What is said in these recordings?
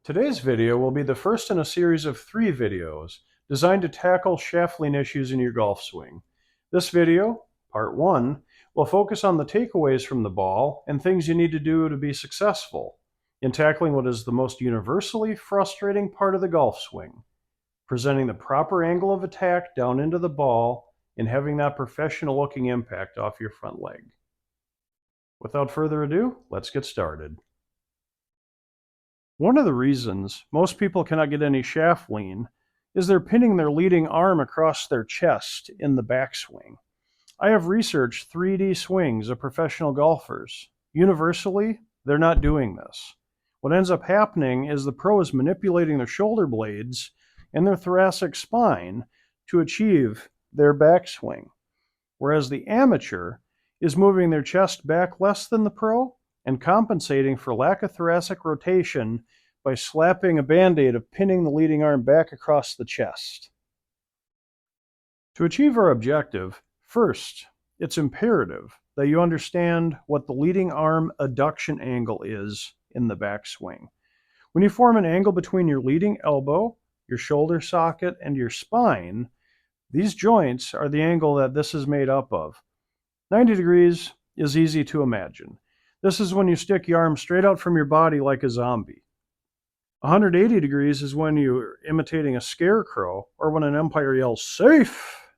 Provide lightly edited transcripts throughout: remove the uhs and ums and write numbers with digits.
Today's video will be the first in a series of 3 videos designed to tackle shaft lean issues in your golf swing. This video, part 1, will focus on the takeaways from the ball and things you need to do to be successful in tackling what is the most universally frustrating part of the golf swing, presenting the proper angle of attack down into the ball and having that professional looking impact off your front leg. Without further ado, let's get started. One of the reasons most people cannot get any shaft lean is they're pinning their leading arm across their chest in the backswing. I have researched 3D swings of professional golfers. Universally, they're not doing this. What ends up happening is the pro is manipulating their shoulder blades and their thoracic spine to achieve their backswing, whereas the amateur is moving their chest back less than the pro and compensating for lack of thoracic rotation by slapping a band-aid of pinning the leading arm back across the chest. To achieve our objective, first, it's imperative that you understand what the leading arm adduction angle is in the backswing. When you form an angle between your leading elbow, your shoulder socket, and your spine, these joints are the angle that this is made up of. 90 degrees is easy to imagine. This is when you stick your arm straight out from your body like a zombie. 180 degrees is when you're imitating a scarecrow or when an umpire yells, "Safe!"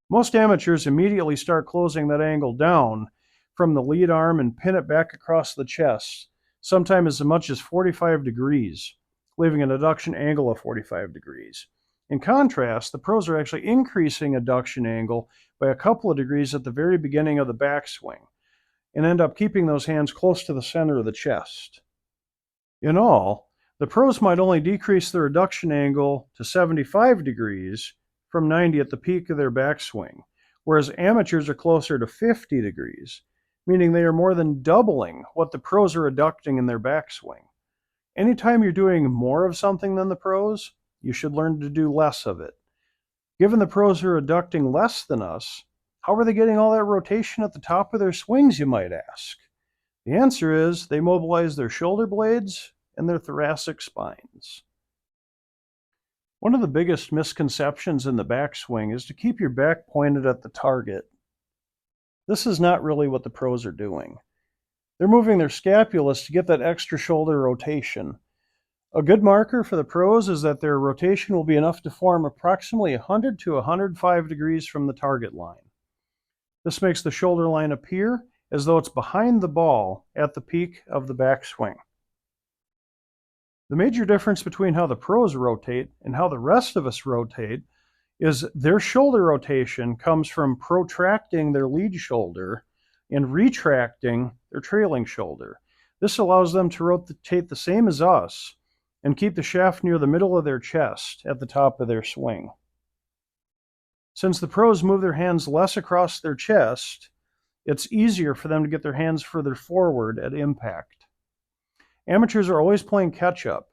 Most amateurs immediately start closing that angle down from the lead arm and pin it back across the chest, sometimes as much as 45 degrees, leaving an adduction angle of 45 degrees. In contrast, the pros are actually increasing adduction angle by a couple of degrees at the very beginning of the backswing, and end up keeping those hands close to the center of the chest. In all, the pros might only decrease their adduction angle to 75 degrees from 90 at the peak of their backswing, whereas amateurs are closer to 50 degrees, meaning they are more than doubling what the pros are adducting in their backswing. Anytime you're doing more of something than the pros, you should learn to do less of it. Given the pros are adducting less than us, how are they getting all that rotation at the top of their swings, you might ask? The answer is they mobilize their shoulder blades and their thoracic spines. One of the biggest misconceptions in the backswing is to keep your back pointed at the target. This is not really what the pros are doing. They're moving their scapulas to get that extra shoulder rotation. A good marker for the pros is that their rotation will be enough to form approximately 100 to 105 degrees from the target line. This makes the shoulder line appear as though it's behind the ball at the peak of the backswing. The major difference between how the pros rotate and how the rest of us rotate is their shoulder rotation comes from protracting their lead shoulder and retracting their trailing shoulder. This allows them to rotate the same as us and keep the shaft near the middle of their chest at the top of their swing. Since the pros move their hands less across their chest, it's easier for them to get their hands further forward at impact. Amateurs are always playing catch-up,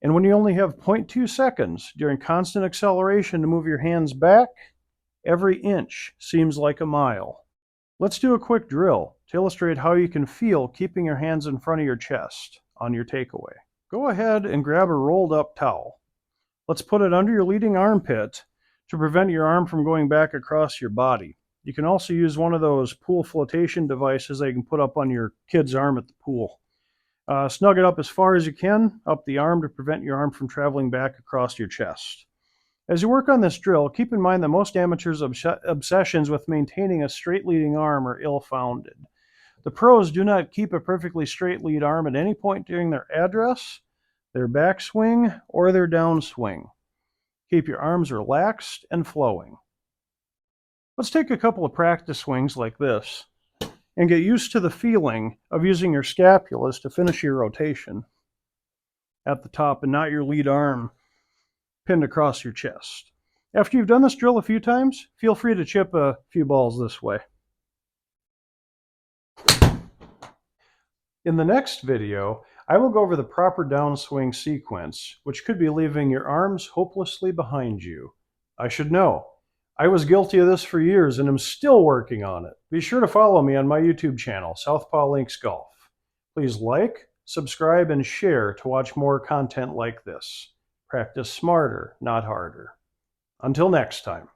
and when you only have 0.2 seconds during constant acceleration to move your hands back, every inch seems like a mile. Let's do a quick drill to illustrate how you can feel keeping your hands in front of your chest on your takeaway. Go ahead and grab a rolled up towel. Let's put it under your leading armpit to prevent your arm from going back across your body. You can also use one of those pool flotation devices that you can put up on your kid's arm at the pool. Snug it up as far as you can up the arm to prevent your arm from traveling back across your chest. As you work on this drill, keep in mind that most amateurs' obsessions with maintaining a straight leading arm are ill-founded. The pros do not keep a perfectly straight lead arm at any point during their address, their backswing, or their downswing. Keep your arms relaxed and flowing. Let's take a couple of practice swings like this and get used to the feeling of using your scapulas to finish your rotation at the top and not your lead arm pinned across your chest. After you've done this drill a few times, feel free to chip a few balls this way. In the next video, I will go over the proper downswing sequence, which could be leaving your arms hopelessly behind you. I should know. I was guilty of this for years and am still working on it. Be sure to follow me on my YouTube channel, Southpaw Links Golf. Please like, subscribe, and share to watch more content like this. Practice smarter, not harder. Until next time.